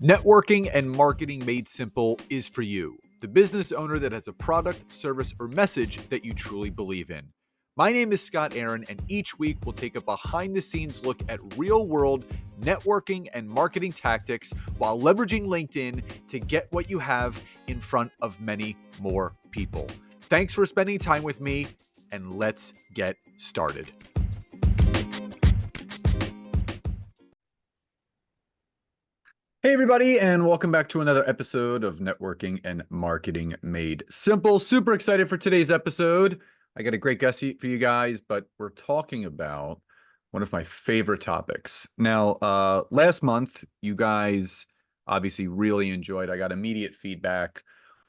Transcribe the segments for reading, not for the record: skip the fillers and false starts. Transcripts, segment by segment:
Networking and marketing made simple is for you, the business owner that has a product, service, or message that you truly believe in. My name is Scott Aaron, and each week we'll take a behind the scenes look at real world networking and marketing tactics while leveraging LinkedIn to get what you have in front of many more people. Thanks for spending time with me, and let's get started. Hey, everybody, and welcome back to another episode of Networking and Marketing Made Simple. Super excited for today's episode. I got a great guest for you guys, but we're talking about one of my favorite topics. Now, last month, you guys obviously really enjoyed. I got immediate feedback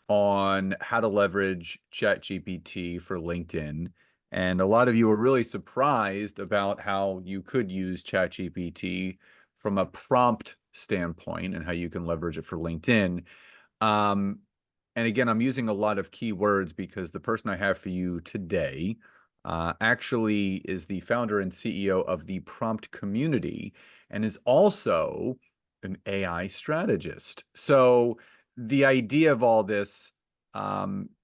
on how to leverage ChatGPT for LinkedIn. And a lot of you were really surprised about how you could use ChatGPT from a prompt standpoint and how you can leverage it for LinkedIn. And again, I'm using a lot of keywords because the person I have for you today actually is the founder and CEO of the Prompt Community and is also an AI strategist. So the idea of all this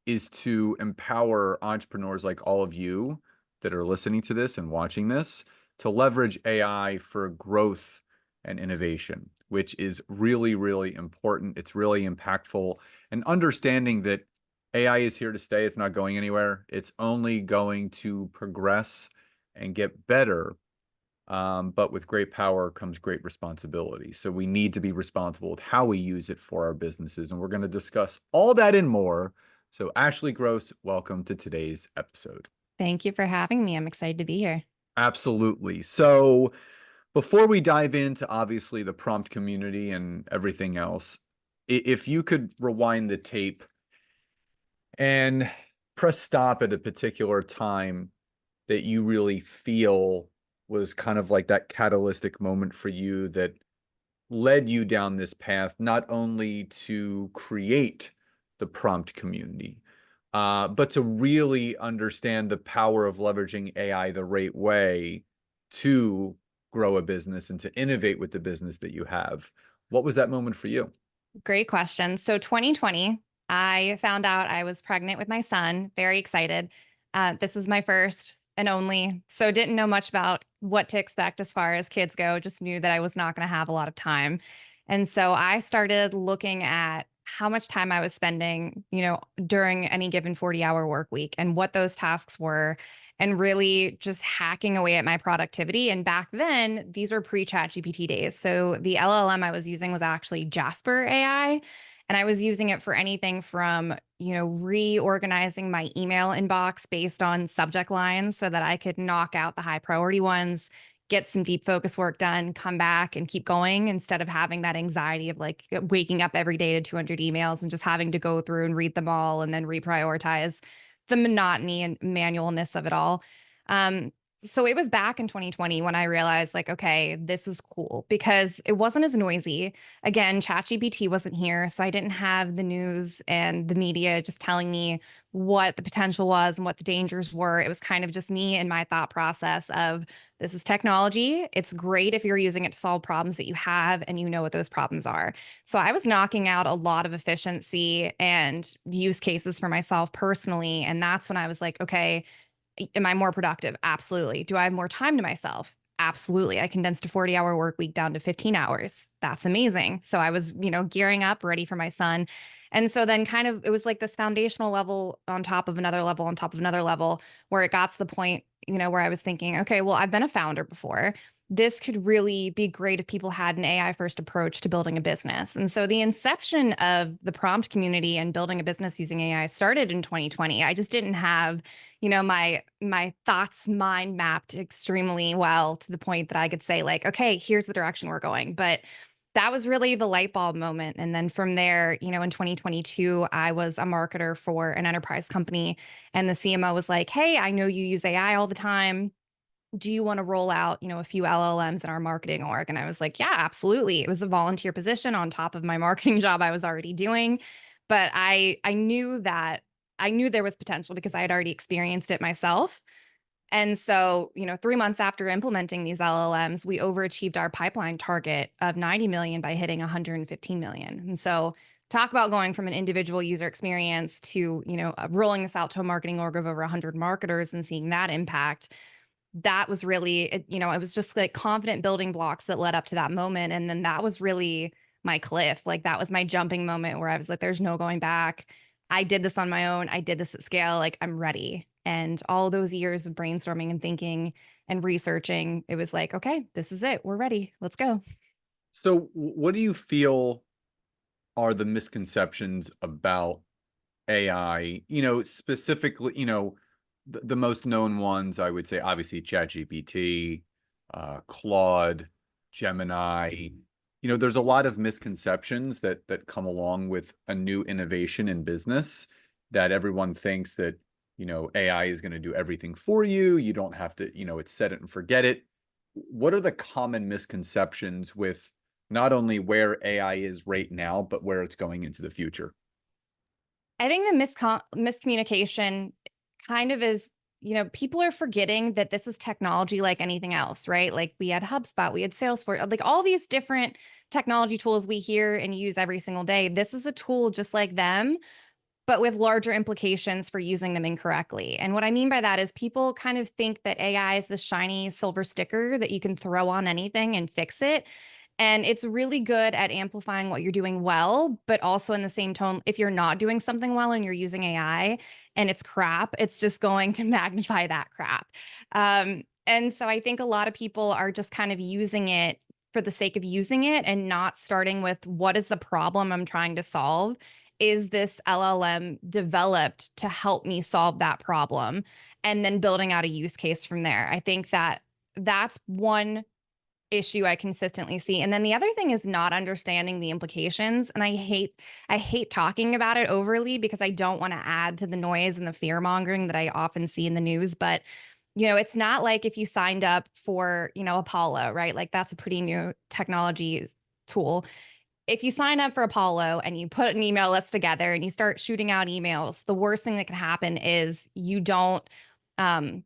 is to empower entrepreneurs like all of you that are listening to this and watching this to leverage AI for growth and innovation, which is really, really important. It's really impactful. And understanding that AI is here to stay, it's not going anywhere. It's only going to progress and get better. But with great power comes great responsibility. So we need to be responsible with how we use it for our businesses. And we're going to discuss all that and more. So Ashley Gross, welcome to today's episode. Thank you for having me. I'm excited to be here. Absolutely. So before we dive into obviously the prompt community and everything else, if you could rewind the tape and press stop at a particular time that you really feel was kind of like that catalytic moment for you that led you down this path, not only to create the prompt community, but to really understand the power of leveraging AI the right way to grow a business and to innovate with the business that you have. What was that moment for you? Great question. So 2020, I found out I was pregnant with my son. Very excited. This is my first and only. So didn't know much about what to expect as far as kids go. Just knew that I was not going to have a lot of time. And so I started looking at how much time I was spending, during any given 40-hour work week and what those tasks were, and really just hacking away at my productivity. And back then, these were pre-ChatGPT days. So the LLM I was using was actually Jasper AI. And I was using it for anything from, reorganizing my email inbox based on subject lines so that I could knock out the high priority ones, get some deep focus work done, come back and keep going instead of having that anxiety of like waking up every day to 200 emails and just having to go through and read them all and then reprioritize the monotony and manualness of it all. So it was back in 2020 when I realized like, okay, this is cool because it wasn't as noisy. Again, ChatGPT wasn't here. So I didn't have the news and the media just telling me what the potential was and what the dangers were. It was kind of just me and my thought process of this is technology. It's great if you're using it to solve problems that you have and you know what those problems are. So I was knocking out a lot of efficiency and use cases for myself personally. And that's when I was like, okay, am I more productive? Absolutely. Do I have more time to myself? Absolutely. I condensed a 40-hour work week down to 15 hours. That's amazing. So I was, gearing up, ready for my son. And so then kind of it was like this foundational level on top of another level on top of another level where it got to the point, where I was thinking, okay, well, I've been a founder before. This could really be great if people had an AI first approach to building a business. And so the inception of the prompt community and building a business using AI started in 2020. I just didn't have my thoughts mind mapped extremely well to the point that I could say like, okay, here's the direction we're going. But that was really the light bulb moment. And then from there, in 2022, I was a marketer for an enterprise company and the CMO was like, hey, I know you use AI all the time. Do you want to roll out, a few LLMs in our marketing org? And I was like, yeah, absolutely. It was a volunteer position on top of my marketing job I was already doing. But I knew there was potential because I had already experienced it myself. And so, 3 months after implementing these LLMs, we overachieved our pipeline target of 90 million by hitting 115 million. And so, talk about going from an individual user experience to, rolling this out to a marketing org of over 100 marketers and seeing that impact. That was really, it was just like confident building blocks that led up to that moment. And then that was really my cliff. Like that was my jumping moment where I was like, there's no going back. I did this on my own. I did this at scale. Like I'm ready. And all those years of brainstorming and thinking and researching, it was like, okay, this is it. We're ready. Let's go. So what do you feel are the misconceptions about AI, specifically, the most known ones, I would say, obviously, ChatGPT, Claude, Gemini. There's a lot of misconceptions that come along with a new innovation in business that everyone thinks that, AI is going to do everything for you. You don't have to, it's set it and forget it. What are the common misconceptions with not only where AI is right now, but where it's going into the future? I think the miscommunication kind of is, people are forgetting that this is technology like anything else, right? Like we had HubSpot, we had Salesforce, like all these different technology tools we hear and use every single day. This is a tool just like them, but with larger implications for using them incorrectly. And what I mean by that is people kind of think that AI is the shiny silver sticker that you can throw on anything and fix it. And it's really good at amplifying what you're doing well, but also in the same tone, if you're not doing something well and you're using AI and it's crap, it's just going to magnify that crap. And so I think a lot of people are just kind of using it for the sake of using it and not starting with what is the problem I'm trying to solve? Is this LLM developed to help me solve that problem? And then building out a use case from there. I think that that's one issue I consistently see. And then the other thing is not understanding the implications. And I hate talking about it overly because I don't want to add to the noise and the fear mongering that I often see in the news. But, it's not like if you signed up for, Apollo, right? Like that's a pretty new technology tool. If you sign up for Apollo and you put an email list together and you start shooting out emails, the worst thing that can happen is you don't um,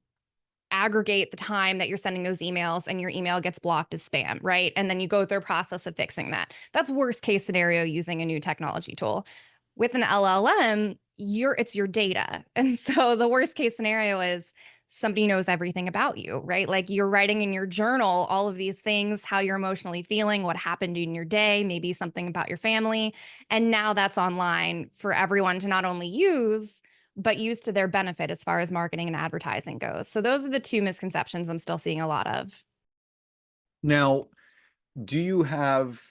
aggregate the time that you're sending those emails and your email gets blocked as spam, right? And then you go through a process of fixing that. That's worst case scenario using a new technology tool. With an LLM, it's your data. And so the worst case scenario is somebody knows everything about you, right? Like you're writing in your journal all of these things, how you're emotionally feeling, what happened in your day, maybe something about your family. And now that's online for everyone to not only use, but used to their benefit as far as marketing and advertising goes. So those are the two misconceptions I'm still seeing a lot of. Now, do you have,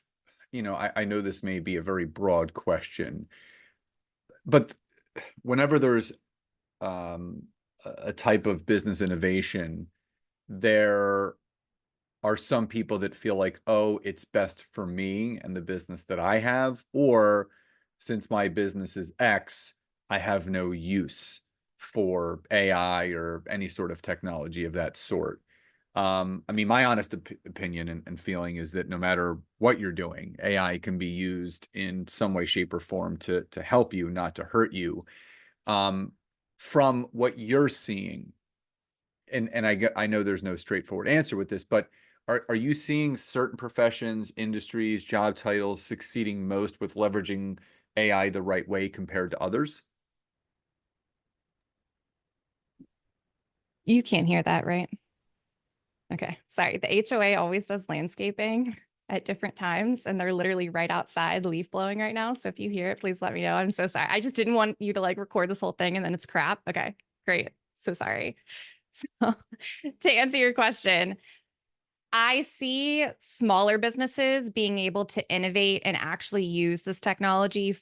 I know this may be a very broad question, but whenever there's a type of business innovation, there are some people that feel like, oh, it's best for me and the business that I have, or since my business is X, I have no use for AI or any sort of technology of that sort. I mean, my honest opinion and feeling is that no matter what you're doing, AI can be used in some way, shape, or form to help you, not to hurt you. Um, from what you're seeing, and I know there's no straightforward answer with this, but are you seeing certain professions, industries, job titles succeeding most with leveraging AI the right way compared to others? You can't hear that, right? Okay. Sorry. The HOA always does landscaping at different times, and they're literally right outside leaf blowing right now. So if you hear it, please let me know. I'm so sorry. I just didn't want you to like record this whole thing and then it's crap. Okay. Great. So sorry. So to answer your question, I see smaller businesses being able to innovate and actually use this technology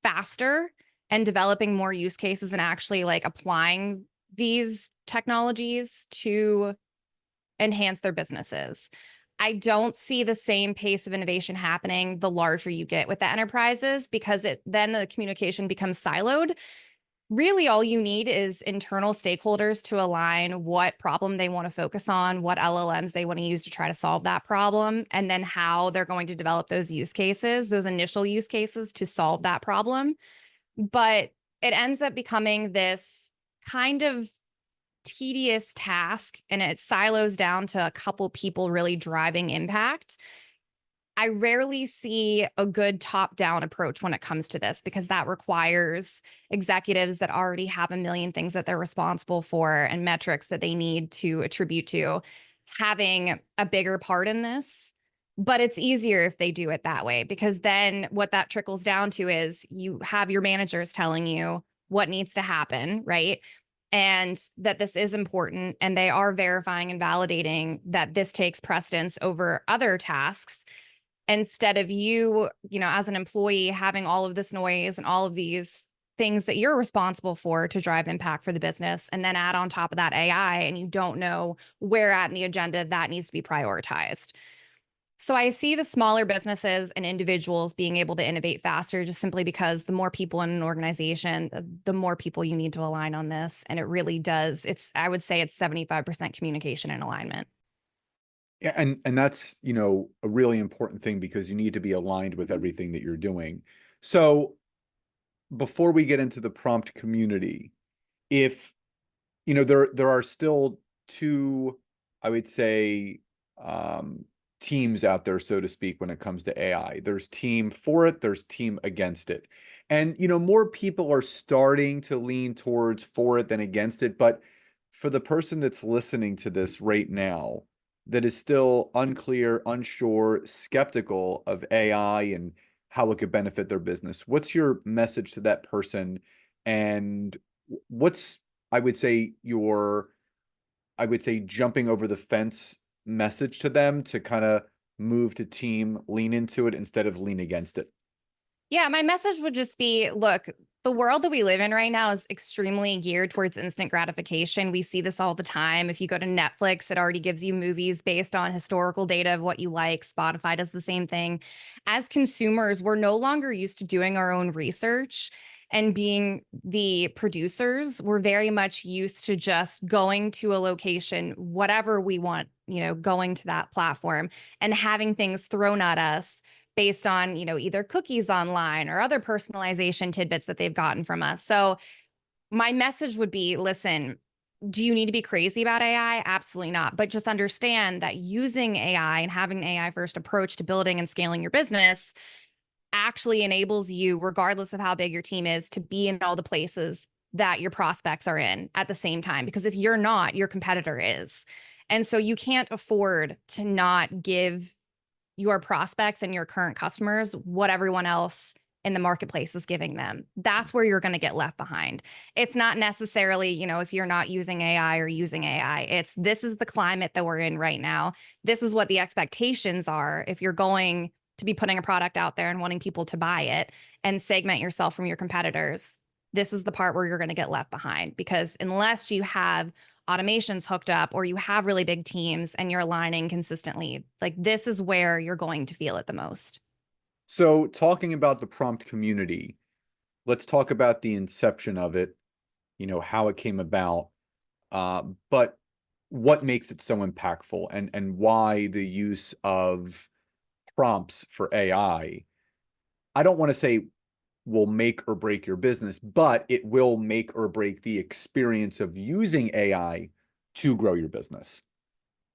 faster and developing more use cases and actually like applying these technologies to enhance their businesses. I don't see the same pace of innovation happening the larger you get with the enterprises because then the communication becomes siloed. Really, all you need is internal stakeholders to align what problem they want to focus on, what LLMs they want to use to try to solve that problem, and then how they're going to develop those use cases, those initial use cases to solve that problem. But it ends up becoming this kind of tedious task and it silos down to a couple people really driving impact, I rarely see a good top-down approach when it comes to this because that requires executives that already have a million things that they're responsible for and metrics that they need to attribute to having a bigger part in this. But it's easier if they do it that way because then what that trickles down to is you have your managers telling you what needs to happen, right? And that this is important, and they are verifying and validating that this takes precedence over other tasks instead of you, as an employee having all of this noise and all of these things that you're responsible for to drive impact for the business, and then add on top of that AI, and you don't know where at in the agenda that needs to be prioritized. So I see the smaller businesses and individuals being able to innovate faster just simply because the more people in an organization, the more people you need to align on this. And it really does. I would say it's 75% communication and alignment. Yeah, and that's, a really important thing because you need to be aligned with everything that you're doing. So before we get into the prompt community, if there are still two, I would say, um, teams out there, so to speak, when it comes to AI. There's team for it, there's team against it. And more people are starting to lean towards for it than against it. But for the person that's listening to this right now, that is still unclear, unsure, skeptical of AI and how it could benefit their business, what's your message to that person? And what's I would say jumping over the fence message to them to kind of move to team, lean into it instead of lean against it? Yeah, my message would just be look, the world that we live in right now is extremely geared towards instant gratification. We see this all the time. If you go to Netflix, it already gives you movies based on historical data of what you like. Spotify does the same thing. As consumers, we're no longer used to doing our own research and being the producers. We're very much used to just going to a location, whatever we want, going to that platform and having things thrown at us based on, either cookies online or other personalization tidbits that they've gotten from us. So my message would be, listen, do you need to be crazy about AI? Absolutely not. But just understand that using AI and having an AI first approach to building and scaling your business actually enables you, regardless of how big your team is, to be in all the places that your prospects are in at the same time. Because if you're not, your competitor is. And so you can't afford to not give your prospects and your current customers what everyone else in the marketplace is giving them. That's where you're going to get left behind. It's not necessarily, if you're not using AI or using AI, this is the climate that we're in right now. This is what the expectations are if you're going to be putting a product out there and wanting people to buy it and segment yourself from your competitors. This is the part where you're going to get left behind because unless you have automations hooked up or you have really big teams and you're aligning consistently, like this is where you're going to feel it the most. So talking about the prompt community, let's talk about the inception of it, how it came about, but what makes it so impactful and why the use of prompts for AI. I don't want to say will make or break your business, but it will make or break the experience of using AI to grow your business.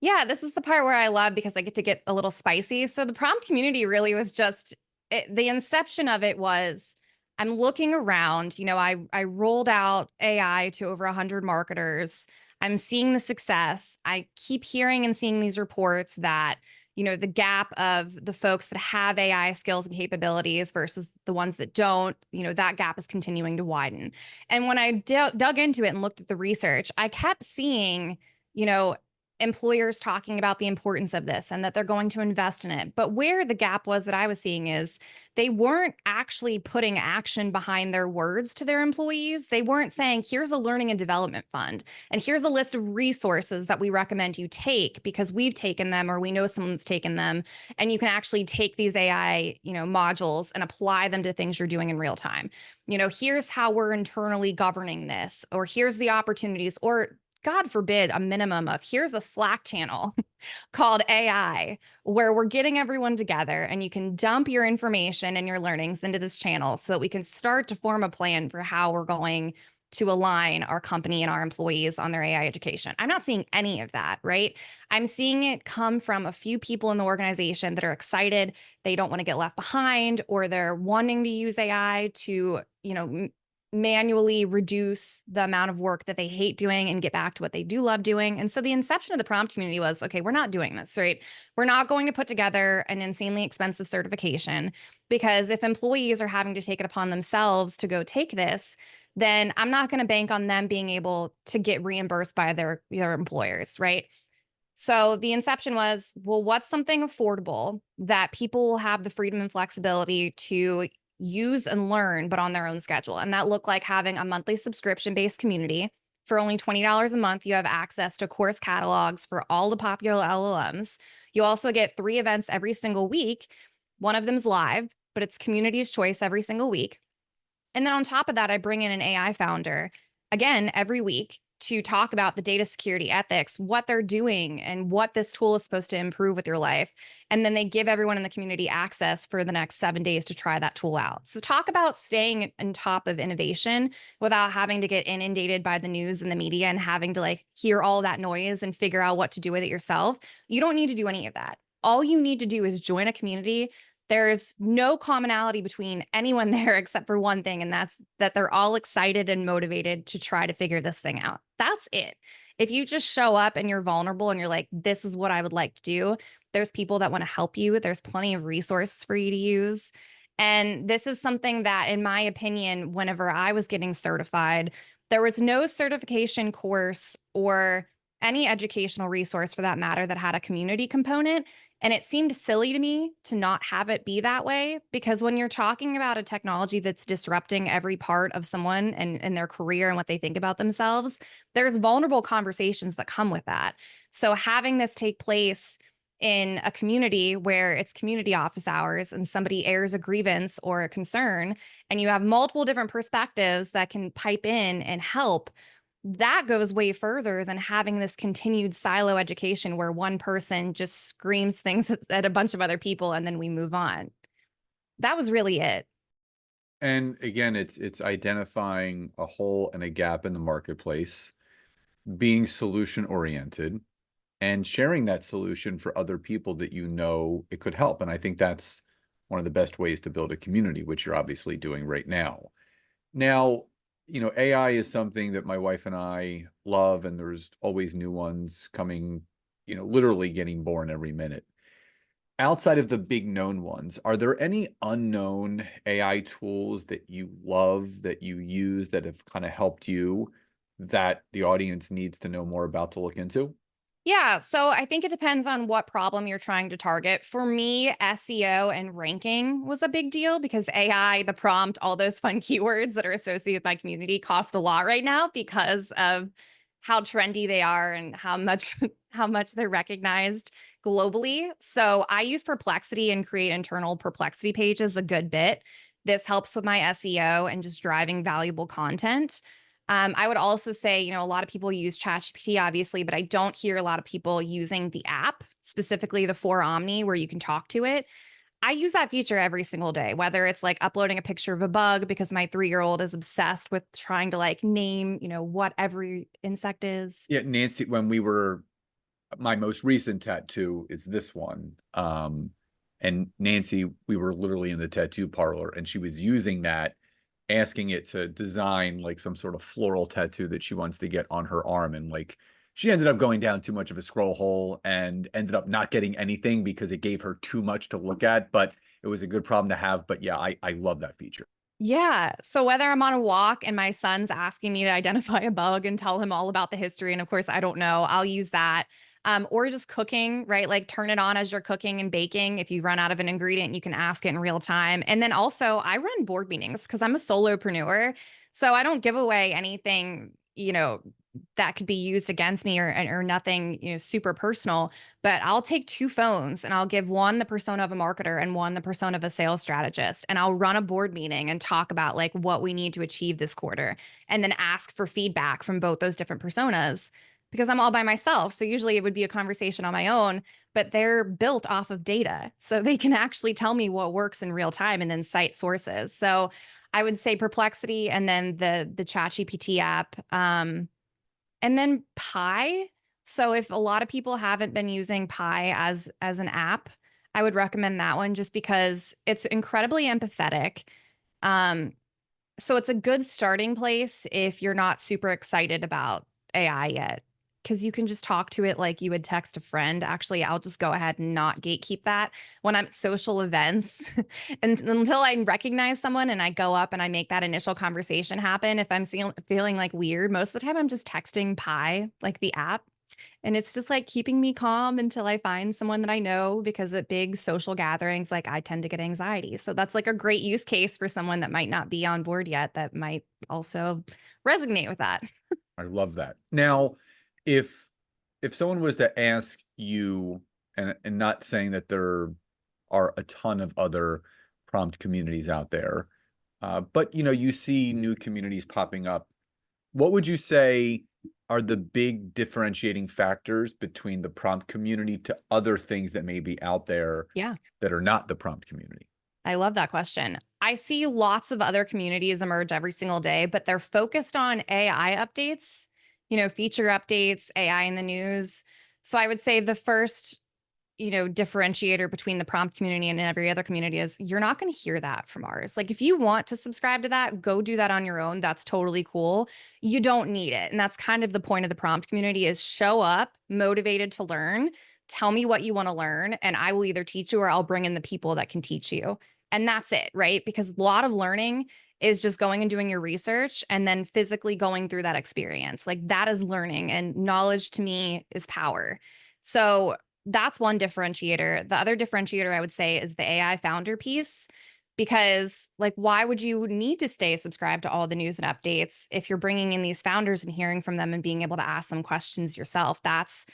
Yeah, this is the part where I love because I get to get a little spicy. So the prompt community really was just the inception of it was I'm looking around, I rolled out AI to over 100 marketers. I'm seeing the success. I keep hearing and seeing these reports that, the gap of the folks that have AI skills and capabilities versus the ones that don't, that gap is continuing to widen. And when I dug into it and looked at the research, I kept seeing, employers talking about the importance of this and that they're going to invest in it. But where the gap was that I was seeing is they weren't actually putting action behind their words to their employees. They weren't saying, here's a learning and development fund, and here's a list of resources that we recommend you take because we've taken them or we know someone's taken them. And you can actually take these AI, modules and apply them to things you're doing in real time. Here's how we're internally governing this, or here's the opportunities, or God forbid, a minimum of here's a Slack channel called AI where we're getting everyone together and you can dump your information and your learnings into this channel so that we can start to form a plan for how we're going to align our company and our employees on their AI education. I'm not seeing any of that, right? I'm seeing it come from a few people in the organization that are excited. They don't want to get left behind, or they're wanting to use AI to, manually reduce the amount of work that they hate doing and get back to what they do love doing. And so the inception of the prompt community was, okay, we're not doing this, right? We're not going to put together an insanely expensive certification, because if employees are having to take it upon themselves to go take this, then I'm not going to bank on them being able to get reimbursed by their employers, right? So the inception was, well, what's something affordable that people will have the freedom and flexibility to use and learn, but on their own schedule? And that looked like having a monthly subscription-based community. For only $20 a month, you have access to course catalogs for all the popular LLMs. You also get 3 events every single week. One of them's live, but it's community's choice every single week. And then on top of that, I bring in an AI founder again every week to talk about the data security ethics, what they're doing, and what this tool is supposed to improve with your life. And then they give everyone in the community access for the next 7 days to try that tool out. So talk about staying on top of innovation without having to get inundated by the news and the media and having to like hear all that noise and figure out what to do with it yourself. You don't need to do any of that. All you need to do is join a community. There's no commonality between anyone there except for one thing, and that's that they're all excited and motivated to try to figure this thing out. That's it. If you just show up and you're vulnerable and you're like, this is what I would like to do, there's people that want to help you. There's plenty of resources for you to use. And this is something that, in my opinion, whenever I was getting certified, there was no certification course or any educational resource for that matter that had a community component. And it seemed silly to me to not have it be that way, because when you're talking about a technology that's disrupting every part of someone and their career and what they think about themselves, there's vulnerable conversations that come with that. So having this take place in a community where it's community office hours and somebody airs a grievance or a concern, and you have multiple different perspectives that can pipe in and help, that goes way further than having this continued silo education where one person just screams things at a bunch of other people and then we move on. That was really it. And again, it's identifying a hole and a gap in the marketplace, being solution oriented, and sharing that solution for other people that you know it could help. And I think that's one of the best ways to build a community, which you're obviously doing right now. Now, AI is something that my wife and I love, and there's always new ones coming, literally getting born every minute. Outside of the big known ones, are there any unknown AI tools that you love, that you use, that have kind of helped you, that the audience needs to know more about to look into? Yeah, so I think it depends on what problem you're trying to target. For me, SEO and ranking was a big deal because AI, the prompt, all those fun keywords that are associated with my community cost a lot right now because of how trendy they are and how much how much they're recognized globally. So I use Perplexity and create internal Perplexity pages a good bit. This helps with my SEO and just driving valuable content. I would also say, a lot of people use ChatGPT, obviously, but I don't hear a lot of people using the app, specifically the For Omni, where you can talk to it. I use that feature every single day, whether it's like uploading a picture of a bug because my 3-year-old is obsessed with trying to like name, what every insect is. Yeah, Nancy, when we were, my most recent tattoo is this one. And Nancy, we were literally in the tattoo parlor and she was using that, asking it to design like some sort of floral tattoo that she wants to get on her arm. And like, she ended up going down too much of a scroll hole and ended up not getting anything because it gave her too much to look at, but it was a good problem to have. But yeah, I love that feature. Yeah. So whether I'm on a walk and my son's asking me to identify a bug and tell him all about the history, and of course I don't know, I'll use that. Or just cooking, right? Like turn it on as you're cooking and baking. If you run out of an ingredient, you can ask it in real time. And then also I run board meetings because I'm a solopreneur. So I don't give away anything, that could be used against me or nothing, super personal, but I'll take 2 phones and I'll give one the persona of a marketer and one the persona of a sales strategist. And I'll run a board meeting and talk about like what we need to achieve this quarter and then ask for feedback from both those different personas because I'm all by myself. So usually it would be a conversation on my own, but they're built off of data. So they can actually tell me what works in real time and then cite sources. So I would say Perplexity and then the ChatGPT app. And then Pi. So if a lot of people haven't been using Pi as an app, I would recommend that one just because it's incredibly empathetic. Um, so it's a good starting place if you're not super excited about AI yet, because you can just talk to it like you would text a friend. Actually, I'll just go ahead and not gatekeep that when I'm at social events. And until I recognize someone and I go up and I make that initial conversation happen, if I'm feeling like weird, most of the time I'm just texting Pi, like the app. And it's just like keeping me calm until I find someone that I know, because at big social gatherings, like I tend to get anxiety. So that's like a great use case for someone that might not be on board yet that might also resonate with that. I love that. Now, if someone was to ask you, and not saying that there are a ton of other prompt communities out there, but you see new communities popping up. What would you say are the big differentiating factors between the prompt community to other things that may be out there Yeah. that are not the prompt community? I love that question. I see lots of other communities emerge every single day, but they're focused on AI updates, feature updates, AI in the news. So I would say the first differentiator between the prompt community and every other community is you're not going to hear that from ours. Like if you want to subscribe to that, go do that on your own. That's totally cool. You don't need it. And that's kind of the point of the prompt community is show up motivated to learn. Tell me what you want to learn and I will either teach you or I'll bring in the people that can teach you. And that's it, right? Because a lot of learning is just going and doing your research and then physically going through that experience. Like that is learning and knowledge to me is power. So that's one differentiator. The other differentiator I would say is the AI founder piece, because like, why would you need to stay subscribed to all the news and updates if you're bringing in these founders and hearing from them and being able to ask them questions yourself? That's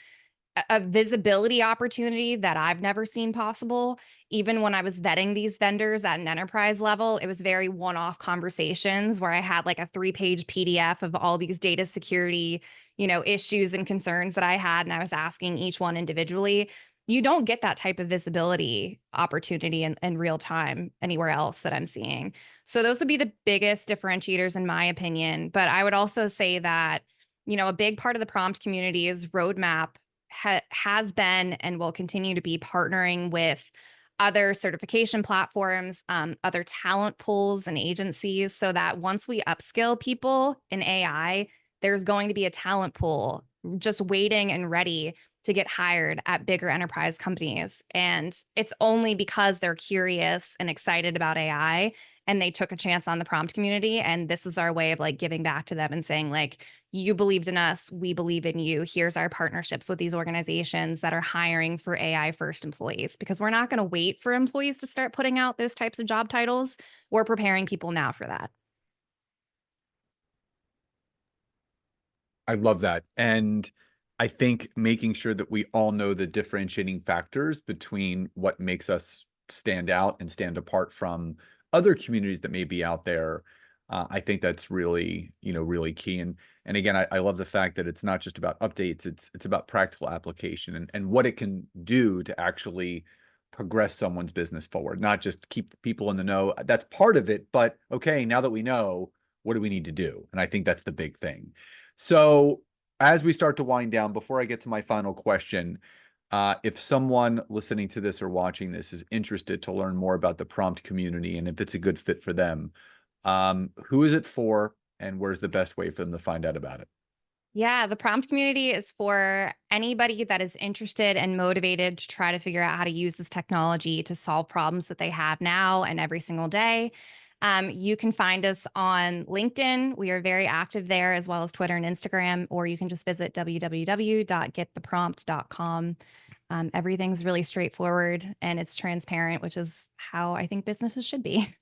a visibility opportunity that I've never seen possible. Even when I was vetting these vendors at an enterprise level, it was very one-off conversations where I had like a 3-page PDF of all these data security, issues and concerns that I had, and I was asking each one individually. You don't get that type of visibility opportunity in real time anywhere else that I'm seeing. So those would be the biggest differentiators in my opinion. But I would also say that, a big part of the prompt community's roadmap has been and will continue to be partnering with other certification platforms, other talent pools and agencies, so that once we upskill people in AI, there's going to be a talent pool just waiting and ready to get hired at bigger enterprise companies. And it's only because they're curious and excited about AI and they took a chance on the prompt community. And this is our way of like giving back to them and saying, like, you believed in us, we believe in you. Here's our partnerships with these organizations that are hiring for AI first employees, because we're not going to wait for employees to start putting out those types of job titles. We're preparing people now for that. I love that. And I think making sure that we all know the differentiating factors between what makes us stand out and stand apart from other communities that may be out there. I think that's really, really key. And again, I love the fact that it's not just about updates, it's about practical application and what it can do to actually progress someone's business forward, not just keep people in the know. That's part of it, but okay, now that we know, what do we need to do? And I think that's the big thing. So as we start to wind down, before I get to my final question, if someone listening to this or watching this is interested to learn more about the prompt community and if it's a good fit for them, who is it for and where's the best way for them to find out about it? Yeah, the prompt community is for anybody that is interested and motivated to try to figure out how to use this technology to solve problems that they have now and every single day. You can find us on LinkedIn. We are very active there, as well as Twitter and Instagram, or you can just visit www.gettheprompt.com. Everything's really straightforward and it's transparent, which is how I think businesses should be.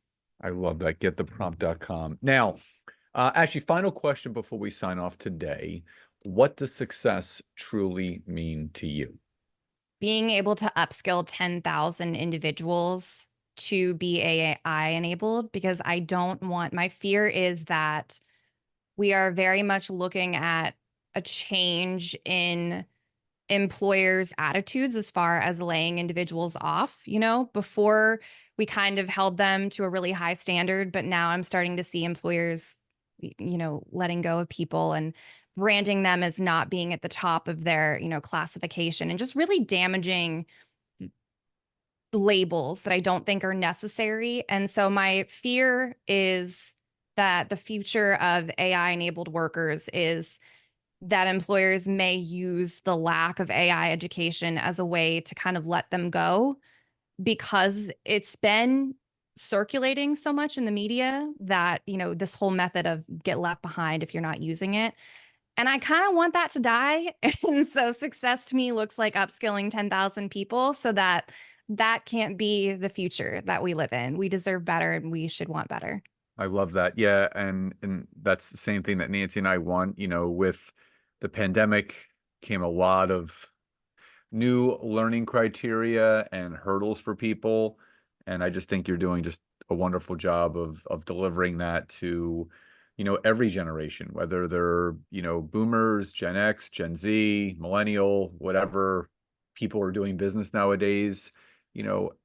I love that. Gettheprompt.com. Now, actually, final question before we sign off today. What does success truly mean to you? Being able to upskill 10,000 individuals to be AI enabled, because I don't want, my fear is that we are very much looking at a change in employers' attitudes as far as laying individuals off. Before we kind of held them to a really high standard, but now I'm starting to see employers, letting go of people and branding them as not being at the top of their, classification, and just really damaging labels that I don't think are necessary. And so my fear is that the future of AI enabled workers is that employers may use the lack of AI education as a way to kind of let them go, because it's been circulating so much in the media that, this whole method of get left behind if you're not using it. And I kind of want that to die. And so success to me looks like upskilling 10,000 people, so that that can't be the future that we live in. We deserve better and we should want better. I love that. Yeah, and that's the same thing that Nancy and I want. With the pandemic came a lot of new learning criteria and hurdles for people. And I just think you're doing just a wonderful job of delivering that to, every generation, whether they're, boomers, Gen X, Gen Z, millennial, whatever people are doing business nowadays.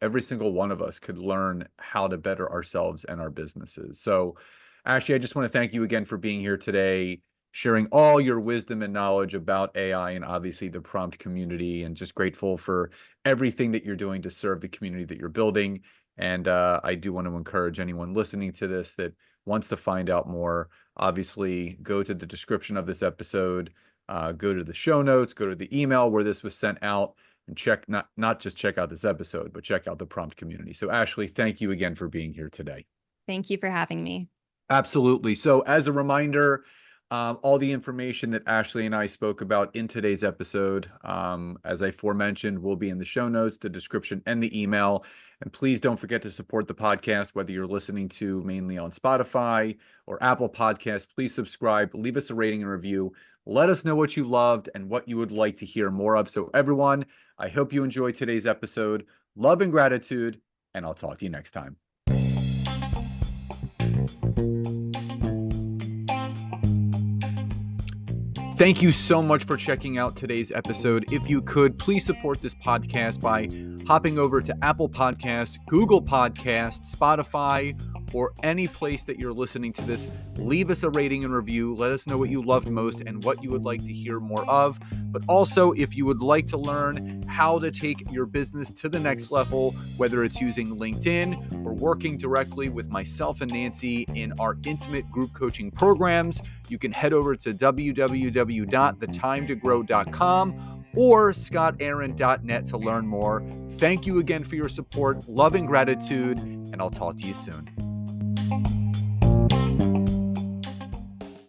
Every single one of us could learn how to better ourselves and our businesses. So, Ashley, I just want to thank you again for being here today, sharing all your wisdom and knowledge about AI and obviously the prompt community, and just grateful for everything that you're doing to serve the community that you're building. And I do want to encourage anyone listening to this that wants to find out more, obviously go to the description of this episode, go to the show notes, go to the email where this was sent out, and check, not just check out this episode, but check out the prompt community. So Ashley, thank you again for being here today. Thank you for having me. Absolutely. So as a reminder, all the information that Ashley and I spoke about in today's episode, as I aforementioned, will be in the show notes, the description, and the email. And please don't forget to support the podcast, whether you're listening to mainly on Spotify or Apple Podcasts. Please subscribe, leave us a rating and review. Let us know what you loved and what you would like to hear more of. So everyone, I hope you enjoyed today's episode. Love and gratitude, and I'll talk to you next time. Thank you so much for checking out today's episode. If you could, please support this podcast by hopping over to Apple Podcasts, Google Podcasts, Spotify, or any place that you're listening to this. Leave us a rating and review. Let us know what you loved most and what you would like to hear more of. But also, if you would like to learn how to take your business to the next level, whether it's using LinkedIn or working directly with myself and Nancy in our intimate group coaching programs, you can head over to www.thetimetogrowth.com or scottaaron.net to learn more. Thank you again for your support, love, and gratitude, and I'll talk to you soon.